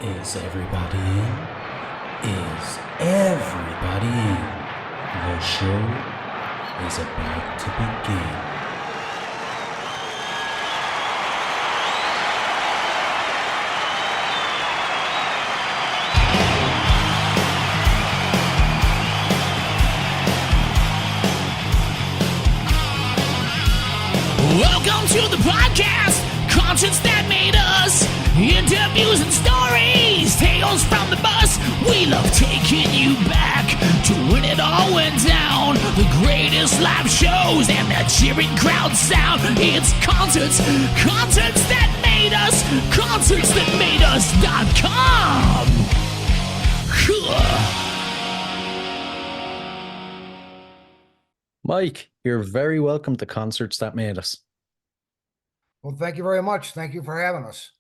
Is everybody in? Is everybody in? The show is about to begin. Welcome to the podcast, concerts that made us, interviews and stories, tales from the bus. We love taking you back to when it all went down. The greatest live shows and that cheering crowd sound. It's concerts that made us, concertsthatmadeus.com. Mike, you're very welcome to Concerts That Made Us. Well, thank you very much. Thank you for having us.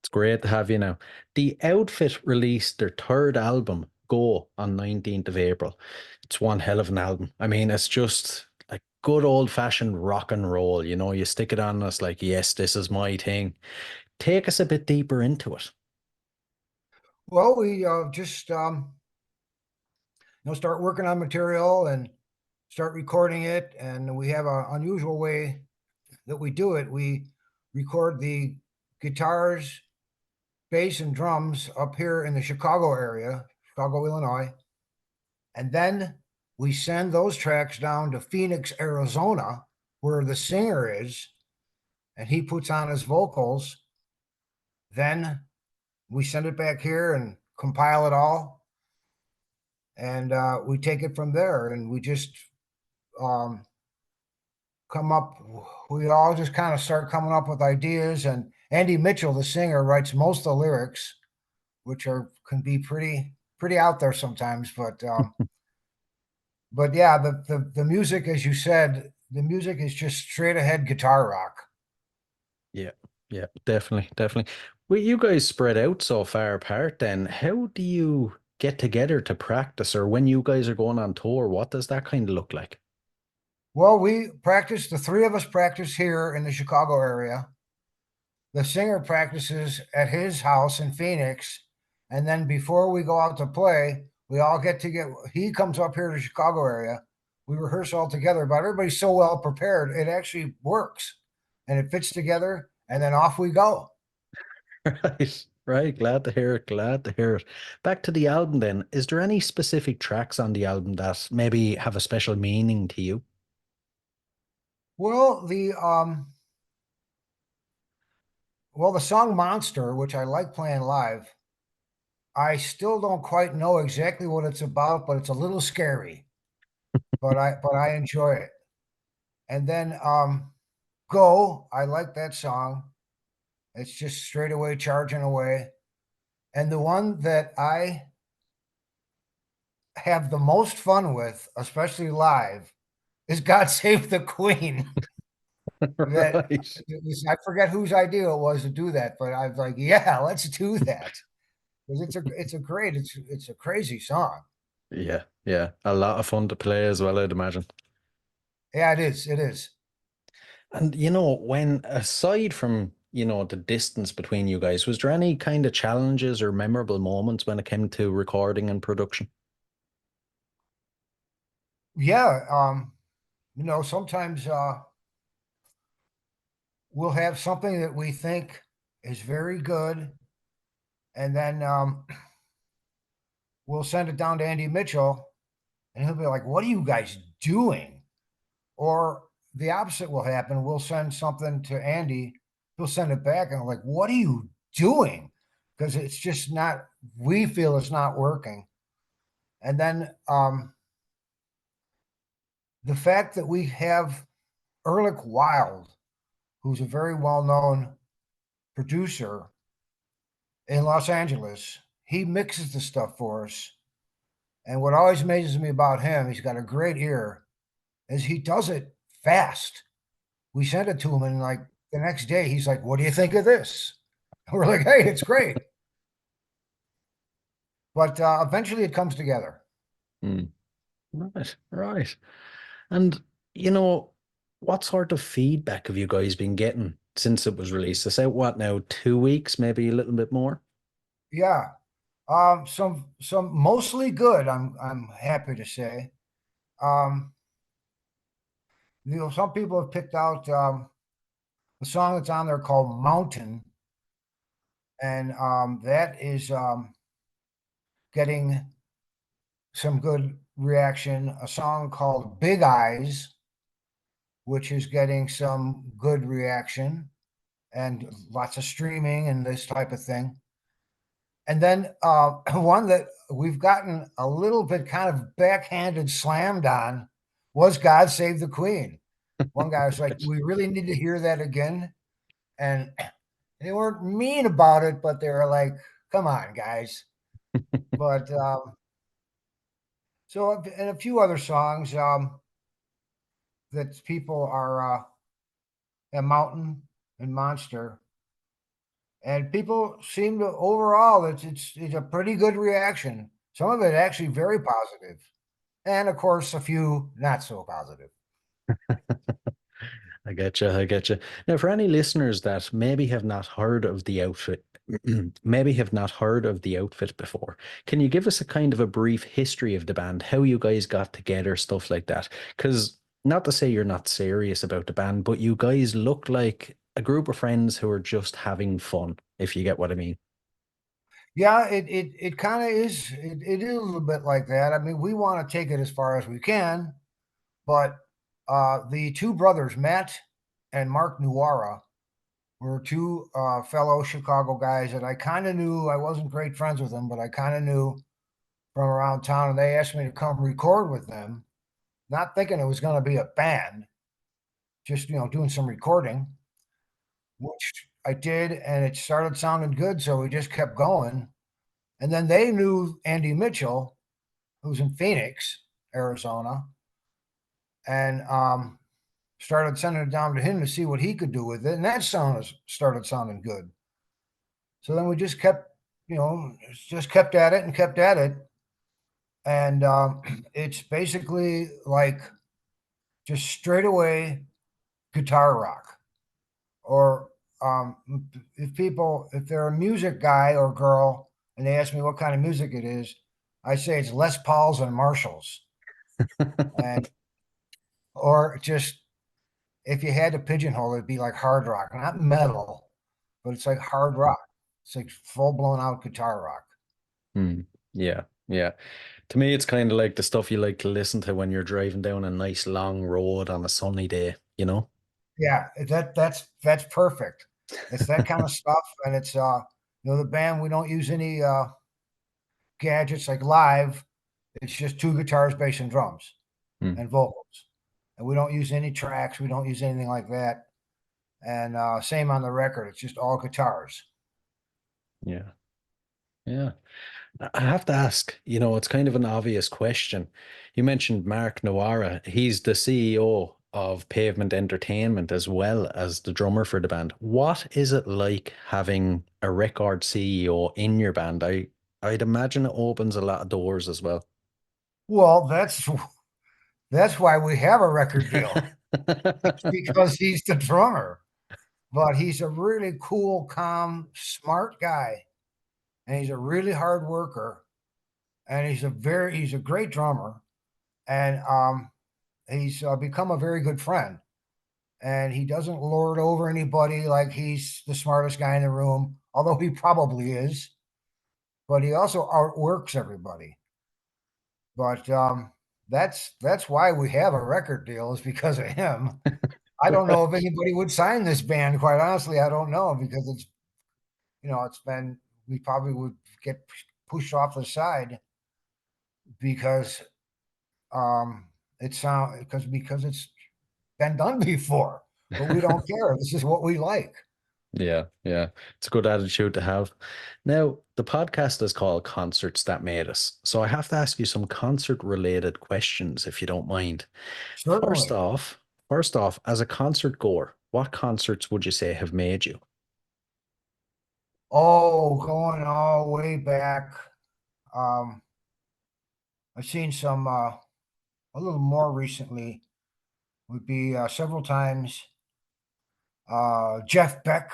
It's great to have you now. The Outfit released their third album, Go, on 19th of April. It's one hell of an album. I mean, it's just like good old-fashioned rock and roll. You know, you stick it on us like, yes, this is my thing. Take us a bit deeper into it. Well, we just start working on material and start recording it, and we have an unusual way that we do it. We record the guitars, bass, and drums up here in the Chicago area, Chicago, Illinois, and then we send those tracks down to Phoenix, Arizona, where the singer is, and he puts on his vocals. Then we send it back here and compile it all, and we take it from there, and we just we all just kind of start coming up with ideas. And Andy Mitchell, the singer, writes most of the lyrics, which can be pretty out there sometimes, but yeah, the music, as you said, the music is just straight ahead guitar rock. Yeah, definitely. Well, you guys spread out so far apart then. How do you get together to practice, or when you guys are going on tour, what does that kind of look like? Well, the three of us practice here in the Chicago area. The singer practices at his house in Phoenix. And then before we go out to play, we all he comes up here to the Chicago area. We rehearse all together, but everybody's so well prepared, it actually works and it fits together, and then off we go. Right. Glad to hear it. Back to the album then. Is there any specific tracks on the album that maybe have a special meaning to you? Well, the song Monster, which I like playing live, I still don't quite know exactly what it's about, but it's a little scary. but I enjoy it. And then Go, I like that song. It's just straight away charging away. And the one that I have the most fun with, especially live, is God Save the Queen. Right. I forget whose idea it was to do that, but I was like, yeah, let's do that. Because it's a crazy song. Yeah. A lot of fun to play as well, I'd imagine. Yeah, it is. And when aside from, the distance between you guys, was there any kind of challenges or memorable moments when it came to recording and production? Yeah, sometimes we'll have something that we think is very good, and then we'll send it down to Andy Mitchell, and he'll be like, "What are you guys doing?" Or the opposite will happen. We'll send something to Andy, he'll send it back, and I'm like, "What are you doing?" Because it's just not. We feel it's not working, and then the fact that we have Ehrlich Wild, who's a very well-known producer in Los Angeles, he mixes the stuff for us. And what always amazes me about him, he's got a great ear, is he does it fast. We send it to him, and like the next day, he's like, "What do you think of this?" And we're like, "Hey, it's great." But eventually it comes together. Right. And, what sort of feedback have you guys been getting since it was released? It's out, what now, 2 weeks, maybe a little bit more? Yeah. Some mostly good, I'm happy to say. Um, some people have picked out a song that's on there called Mountain, and that is getting some good reaction. A song called Big Eyes, which is getting some good reaction and lots of streaming and this type of thing. And then one that we've gotten a little bit kind of backhanded slammed on was God Save the Queen. One guy was like, we really need to hear that again. And they weren't mean about it, but they were like, come on, guys. But so, and a few other songs that people are a Mountain and Monster. And people seem to overall, it's a pretty good reaction. Some of it actually very positive, and of course a few not so positive. I get you. I get you. Now, for any listeners that maybe have not heard of the outfit, maybe have not heard of the outfit before, can you give us a kind of a brief history of the band, how you guys got together, stuff like that? Because not to say you're not serious about the band, but you guys look like a group of friends who are just having fun, if you get what I mean. Yeah, it kind of is. It is a little bit like that. I mean, we want to take it as far as we can, but the two brothers, Matt and Mark Nuara, were two fellow Chicago guys that I kind of knew. I wasn't great friends with them, but I kind of knew from around town, and they asked me to come record with them, not thinking it was going to be a band, just doing some recording, which I did, and it started sounding good, so we just kept going. And then they knew Andy Mitchell, who's in Phoenix, Arizona, and started sending it down to him to see what he could do with it, and that started sounding good. So then we just kept at it and kept at it, and it's basically like just straight away guitar rock. Or if they're a music guy or girl and they ask me what kind of music it is, I say it's Les Pauls and Marshalls. And or just if you had to pigeonhole it, it'd be like hard rock, not metal, but it's like hard rock. It's like full blown out guitar rock. Hmm. Yeah, yeah. To me, it's kind of like the stuff you like to listen to when you're driving down a nice long road on a sunny day, you know? Yeah, that's perfect. It's that kind of stuff, and it's the band, we don't use any gadgets like live. It's just two guitars, bass, and drums, Hmm. and vocals. And we don't use any tracks. We don't use anything like that. And same on the record. It's just all guitars. Yeah, yeah. I have to ask, it's kind of an obvious question. You mentioned Mark Nawara. He's the CEO of Pavement Entertainment as well as the drummer for the band. What is it like having a record CEO in your band? I'd imagine it opens a lot of doors as well. Well, that's why we have a record deal. It's because he's the drummer. But he's a really cool, calm, smart guy, and he's a really hard worker, and he's a great drummer, and he's become a very good friend. And he doesn't lord over anybody like he's the smartest guy in the room, although he probably is. But he also outworks everybody. But that's why we have a record deal, is because of him. I don't know if anybody would sign this band. Quite honestly, I don't know, because it's been, we probably would get pushed off the side because because it's been done before. But we don't care. This is what we like. Yeah, yeah. It's a good attitude to have. Now, the podcast is called Concerts That Made Us. So I have to ask you some concert related questions if you don't mind. First Certainly. off, first off, as a concert goer, what concerts would you say have made you? Oh, going all way back. Um, I've seen some a little more recently, would be several times Jeff Beck,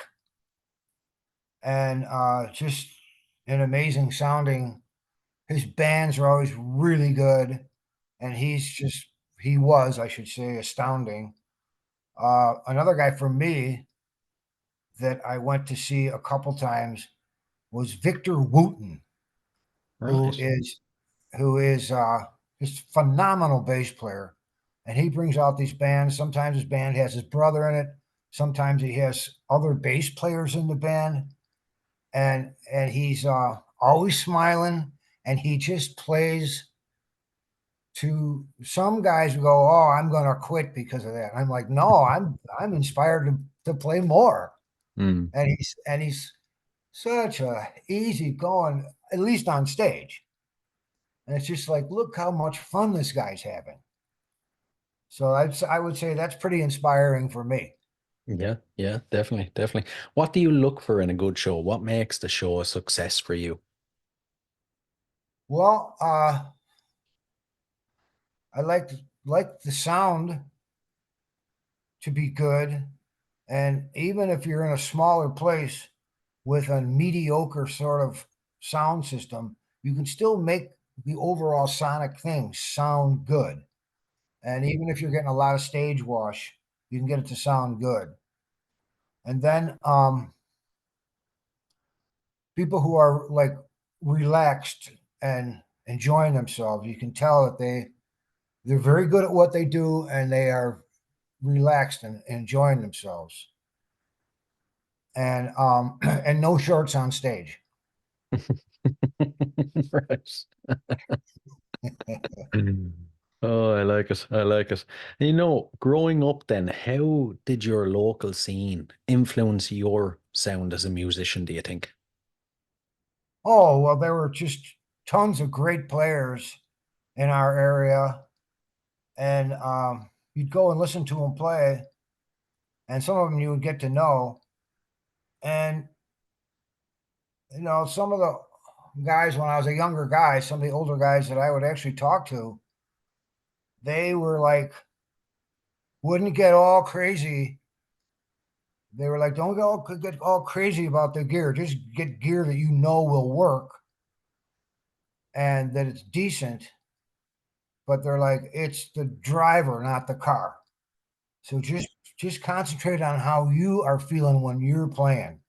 and just an amazing sounding. His bands are always really good, and he was, I should say, astounding. Another guy for me that I went to see a couple times was Victor Wooten, who Right. is who is just phenomenal bass player, and he brings out these bands. Sometimes his band has his brother in it. Sometimes he has other bass players in the band, and he's always smiling, and he just plays. To some guys who go, "Oh, I'm going to quit because of that." I'm like, "No, I'm inspired to play more." Mm. And he's such a easy going, at least on stage. And it's just like, look how much fun this guy's having. So I would say that's pretty inspiring for me. Yeah, yeah, definitely, definitely. What do you look for in a good show? What makes the show a success for you? Well, I like the sound to be good, and even if you're in a smaller place with a mediocre sort of sound system, you can still make the overall sonic thing sound good. And even if you're getting a lot of stage wash, you can get it to sound good. And then people who are like relaxed and enjoying themselves, you can tell that they're very good at what they do and they are relaxed and enjoying themselves. And and no shorts on stage. Right. Oh, I like it. I like it. Growing up then, how did your local scene influence your sound as a musician, do you think? Oh, well, there were just tons of great players in our area, and you'd go and listen to them play, and some of them you would get to know. And some of the guys when I was a younger guy, some of the older guys that I would actually talk to, they were like, wouldn't get all crazy. They were like, don't get all crazy about the gear. Just get gear that you know will work and that it's decent. But they're like, it's the driver, not the car. So just concentrate on how you are feeling when you're playing.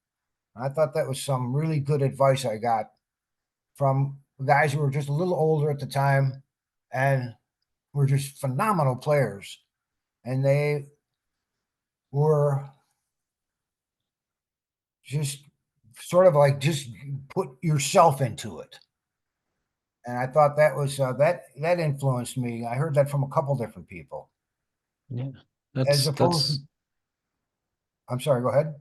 I thought that was some really good advice I got from guys who were just a little older at the time and were just phenomenal players. And they were just sort of like just put yourself into it. And I thought that was that influenced me. I heard that from a couple different people. Yeah. As That's opposed, that's I'm sorry, go ahead.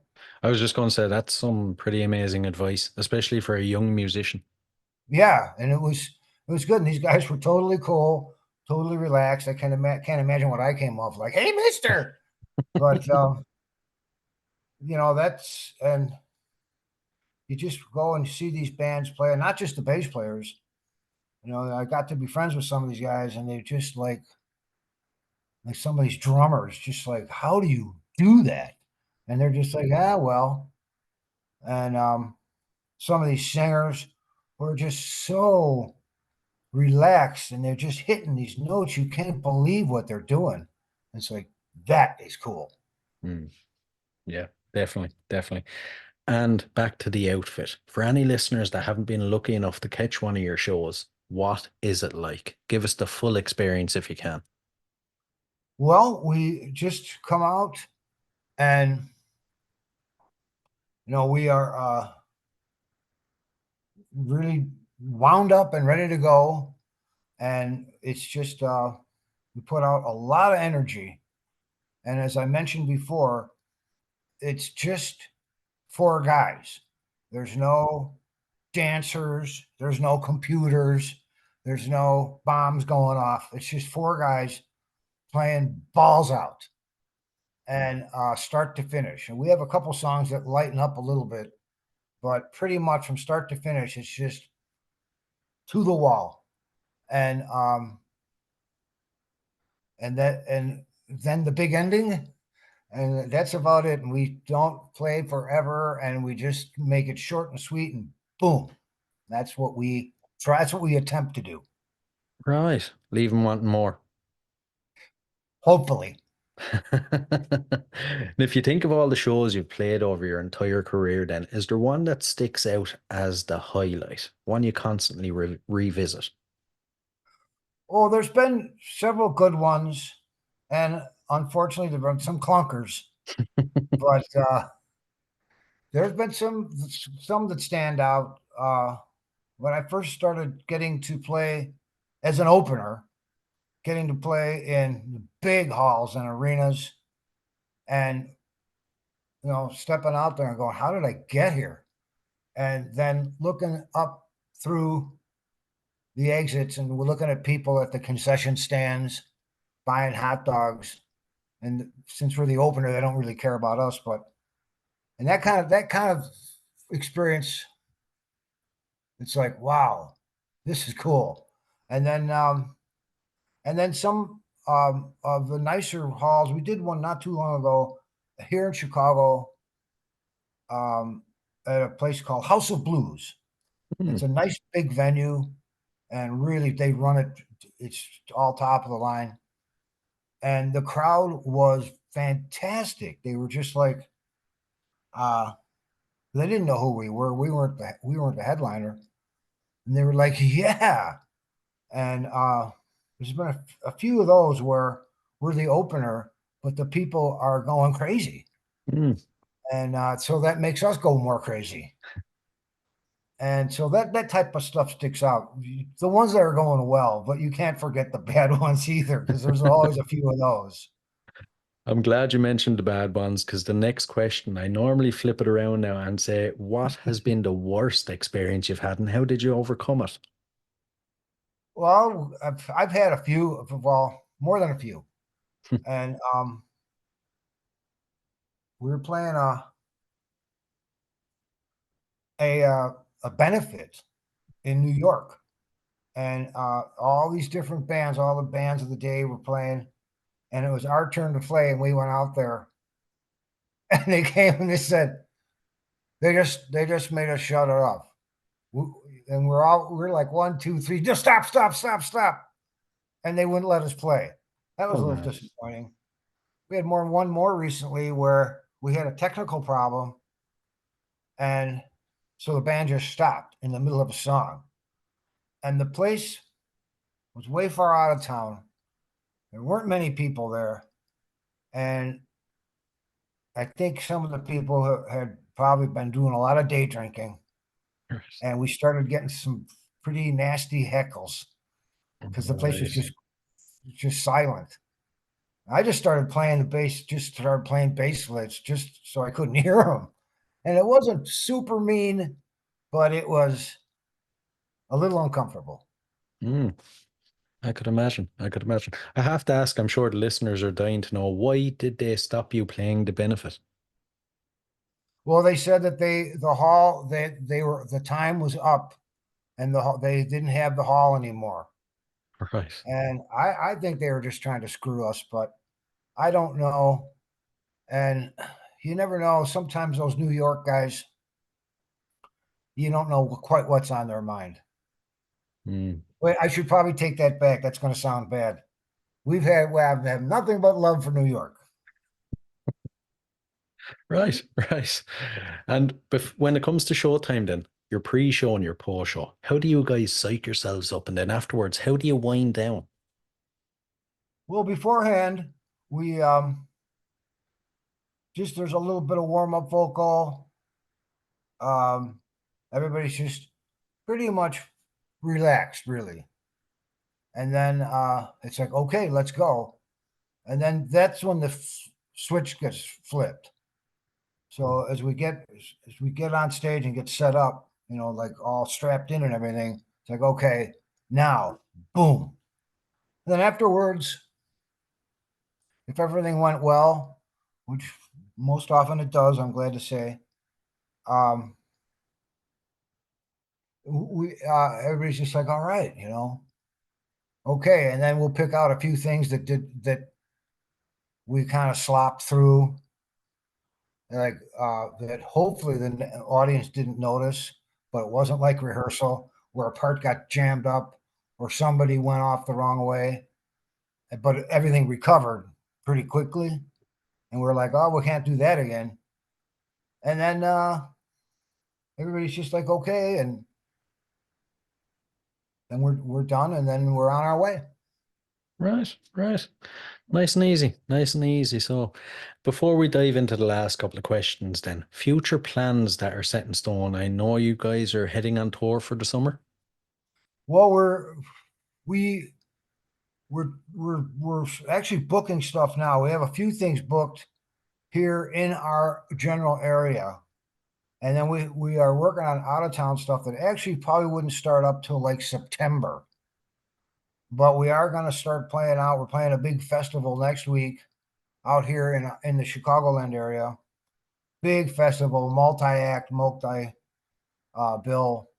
I was just going to say that's some pretty amazing advice, especially for a young musician. Yeah, and it was good. And these guys were totally cool, totally relaxed. I can't imagine what I came off like. Hey, Mister, but that's and you just go and see these bands play, and not just the bass players. I got to be friends with some of these guys, and they're just like some of these drummers, just like, how do you do that? And they're just like, ah, well. And some of these singers were just so relaxed, and they're just hitting these notes. You can't believe what they're doing. It's like that is cool. Mm, yeah, definitely, definitely. And back to the outfit. For any listeners that haven't been lucky enough to catch one of your shows, what is it like? Give us the full experience if you can. Well, we just come out, and we are really wound up and ready to go. And it's just we put out a lot of energy. And as I mentioned before, it's just four guys. There's no dancers, there's no computers, there's no bombs going off. It's just four guys playing balls out and start to finish. And we have a couple songs that lighten up a little bit, but pretty much from start to finish, it's just to the wall. And and then the big ending, and that's about it. And we don't play forever, and we just make it short and sweet, and boom. That's what we try. That's what we attempt to do. Right. Leave them wanting more. Hopefully. And if you think of all the shows you've played over your entire career, then is there one that sticks out as the highlight? One you constantly revisit? Oh, there's been several good ones, and unfortunately, there have been some clunkers. But there's been some that stand out. When I first started getting to play as an opener, getting to play in big halls and arenas, and stepping out there and going, "How did I get here?" And then looking up through the exits, and we're looking at people at the concession stands buying hot dogs. And since we're the opener, they don't really care about us. But and that kind of experience, it's like, wow, this is cool. And then some of the nicer halls. We did one not too long ago here in Chicago, um, at a place called House of Blues. Hmm. It's a nice big venue, and really they run it. It's all top of the line, and the crowd was fantastic. They were just like, uh, they didn't know who we were. We weren't the headliner, and they were like, yeah. And there's been a few of those where we're the opener, but the people are going crazy, Hmm. and so that makes us go more crazy. And so that type of stuff sticks out. The ones that are going well, but you can't forget the bad ones either, because there's always a few of those. I'm glad you mentioned the bad ones because the next question, I normally flip it around now and say, what has been the worst experience you've had and how did you overcome it? Well, I've had a few, well, more than a few, and we were playing a benefit in New York, and all these different bands, all the bands of the day were playing, and it was our turn to play, and we went out there, and they came and they said they just made us shut it off. And we're like, 1, 2, 3, just stop, stop, stop, stop, and they wouldn't let us play. That was Oh a little man. disappointing. We had one more recently where we had a technical problem, and so the band just stopped in the middle of a song, and the place was way far out of town. There weren't many people there, and I think some of the people had probably been doing a lot of day drinking, and we started getting some pretty nasty heckles because the place was Right. just silent. I just started playing the bass, just started playing bass licks just so I couldn't hear them. And it wasn't super mean, but it was a little uncomfortable. Mm, I could imagine. I could imagine. I have to ask, I'm sure the listeners are dying to know why did they stop you playing the benefit? Well, they said that the hall they were the time was up, and they didn't have the hall anymore. Right. And I think they were just trying to screw us, but I don't know. And you never know. Sometimes those New York guys, you don't know quite what's on their mind. Mm. Wait, I should probably take that back. That's going to sound bad. We have nothing but love for New York. Right, right. And when it comes to showtime, then your pre-show and your post-show, how do you guys psych yourselves up? And then afterwards, how do you wind down? Well, beforehand, we just there's a little bit of warm up vocal. Um, Everybody's just pretty much relaxed, really. And then it's like, okay, let's go. And then that's when the switch gets flipped. So as we get on stage and get set up, like all strapped in and everything, it's like, okay, now, boom. And then afterwards, if everything went well, which most often it does, I'm glad to say, um, we everybody's just like, all right, okay, and then we'll pick out a few things that we kind of slopped through, like that hopefully the audience didn't notice. but it wasn't like rehearsal where a part got jammed up or somebody went off the wrong way. But everything recovered pretty quickly. And we're like, oh, we can't do that again. And then everybody's just like, okay. And then we're done, and then we're on our way. Right, right. Nice and easy, nice and easy. So, before we dive into the last couple of questions, then, future plans that are set in stone. I know you guys are heading on tour for the summer. Well, we we're actually booking stuff now. We have a few things booked here in our general area, and then we are working on out of town stuff that actually probably wouldn't start up till like September. But we are going to start playing out. We're playing a big festival next week out here in the Chicagoland area. Big festival, multi-act, bill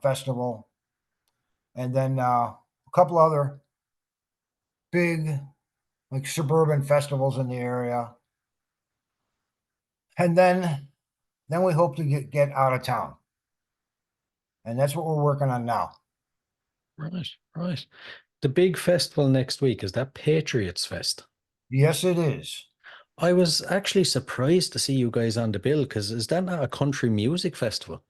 festival, and then a couple other big like suburban festivals in the area, and then we hope to get out of town, and that's what we're working on now. Right, right. The big festival next week, is that Patriots Fest? Yes, it is. I was actually surprised to see you guys on the bill because is that not a country music festival?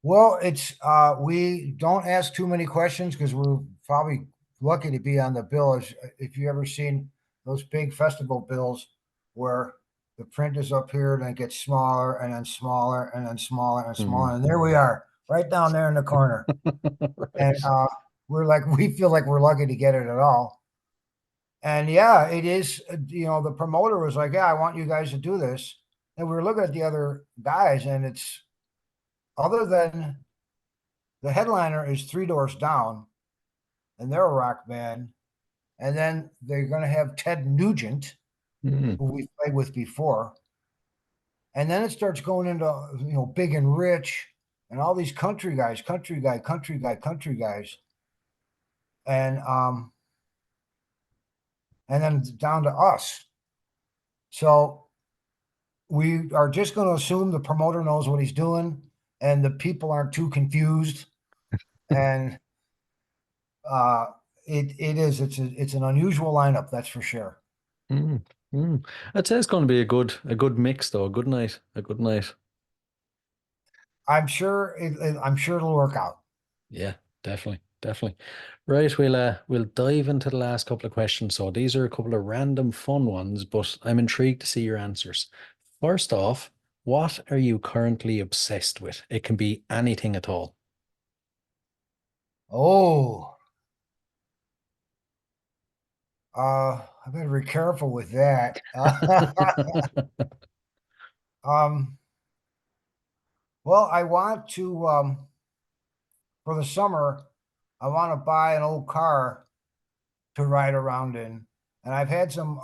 Well, it's we don't ask too many questions because we're probably lucky to be on the bill. If you ever seen those big festival bills where the print is up here and it gets smaller and then smaller and then smaller and Hmm. smaller, and there we are, right down there in the corner. And Right. we're like, we feel like we're lucky to get it at all. And yeah, it is. The promoter was like, "Yeah, I want you guys to do this." And we were looking at the other guys, and it's other than the headliner is Three Doors Down, and they're a rock band. And then they're going to have Ted Nugent, Mm. who we played with before. And then it starts going into Big and Rich and all these country guys, country guy, country guy, country guys, and then down to us. So we are just going to assume the promoter knows what he's doing, and the people aren't too confused. And uh, it's an unusual lineup, that's for sure. Mm. Mm. I'd say it's going to be a good mix though, a good night, a good night. I'm sure it'll work out. Yeah, definitely, definitely. Right, we'll dive into the last couple of questions. So these are a couple of random fun ones, but I'm intrigued to see your answers. First off, what are you currently obsessed with? It can be anything at all. Oh, I better be careful with that. Um, well, I want to for the summer, I want to buy an old car to ride around in. And I've had some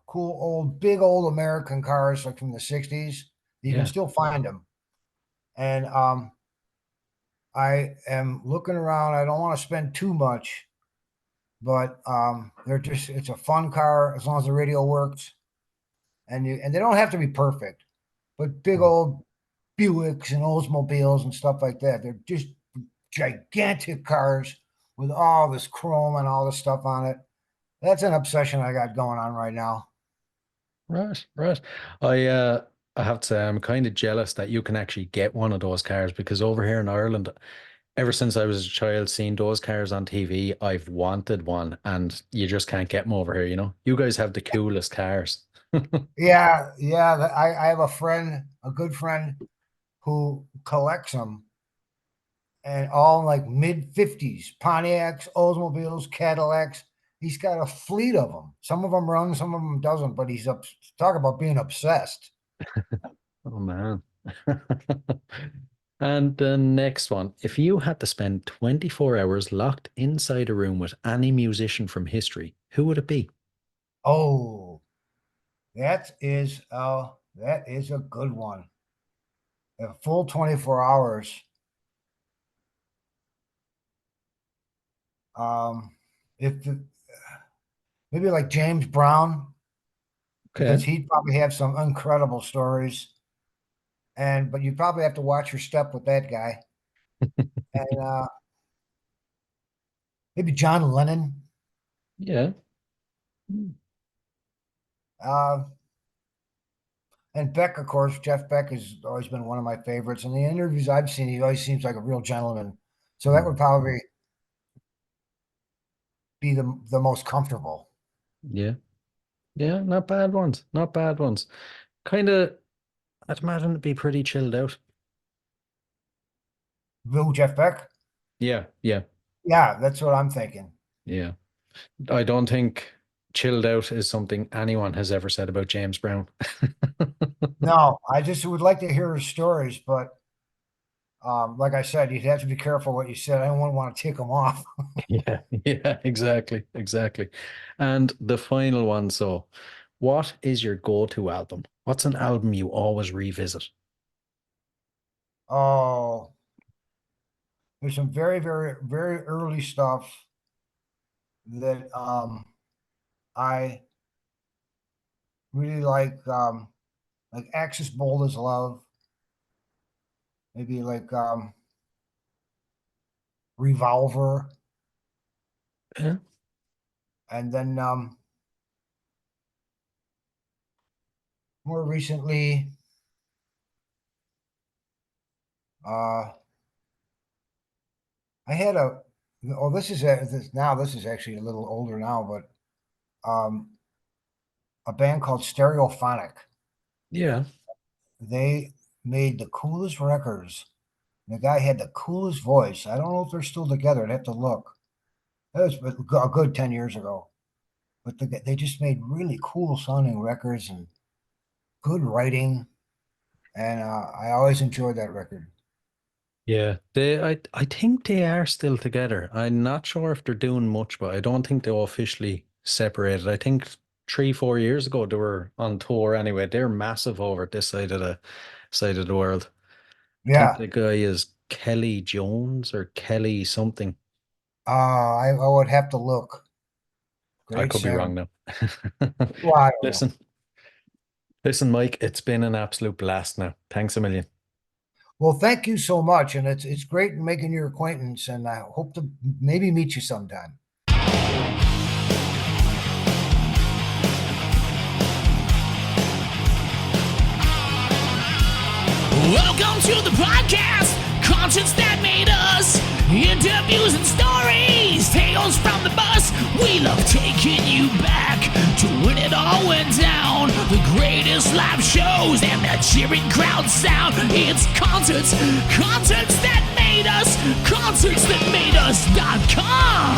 cool big old American cars like from the 60s. You can Yeah. still find them. And I am looking around. I don't want to spend too much, but it's a fun car as long as the radio works. And they don't have to be perfect, but big Mm. old Buicks and Oldsmobiles and stuff like that. They're just gigantic cars with all this chrome and all this stuff on it. That's an obsession I got going on right now. Right, right. I have to say I'm kind of jealous that you can actually get one of those cars because over here in Ireland, ever since I was a child seeing those cars on TV, I've wanted one and you just can't get them over here, you know? You guys have the coolest cars. Yeah, yeah. I have a friend, a good friend, who collects them, and all like mid 50s Pontiacs, Oldsmobiles, Cadillacs. He's got a fleet of them. Some of them run, some of them doesn't, but he's up talk about being obsessed. Oh man. And the next one, if you had to spend 24 hours locked inside a room with any musician from history, who would it be? Oh, that is a good one. A full 24 hours. Um, if the, maybe like James Brown, Okay. because he'd probably have some incredible stories. But you probably have to watch your step with that guy. and maybe John Lennon. Yeah. Mm. Uh, and Beck, of course, Jeff Beck has always been one of my favorites. In the interviews I've seen, he always seems like a real gentleman. So that would probably be the most comfortable. Yeah. Yeah. Not bad ones. Not bad ones. Kind of, I'd imagine it'd be pretty chilled out. Who, Jeff Beck? Yeah. Yeah. Yeah, that's what I'm thinking. Yeah. I don't think chilled out is something anyone has ever said about James Brown. No, I just would like to hear his stories, but like I said, you'd have to be careful what you said. I don't want to tick him off. Yeah, yeah, exactly, exactly. And the final one, so what is your go-to album? What's an album you always revisit? Oh, there's some very, very, very early stuff that I really like Axis Bold as Love, maybe like Revolver, Yeah, and then more recently, uh, I had a oh this is actually a little older now, but a band called Stereophonic. yeah, They made the coolest records. The guy had the coolest voice. I don't know if they're still together. I'd have to look. That was a good 10 years ago. But they just made really cool sounding records and good writing. And I always enjoyed that record. yeah. I think they are still together. I'm not sure if they're doing much, but I don't think they officially separated. I think 3, 4 years ago they were on tour anyway. They're massive over this side of the world. I think Yeah. the guy is Kelly Jones or Kelly something. I would have to look. I Great could be singer. wrong now. Well, I don't know. Listen, listen, Mike, it's been an absolute blast now. Thanks a million. Well, thank you so much. And it's great making your acquaintance. And I hope to maybe meet you sometime. Welcome to the podcast, conscience that made us. Interviews and stories, tales from the bus. We love taking you back to when it all went down. The greatest live shows and the cheering crowd sound. It's concerts that made us, concerts that made us.com.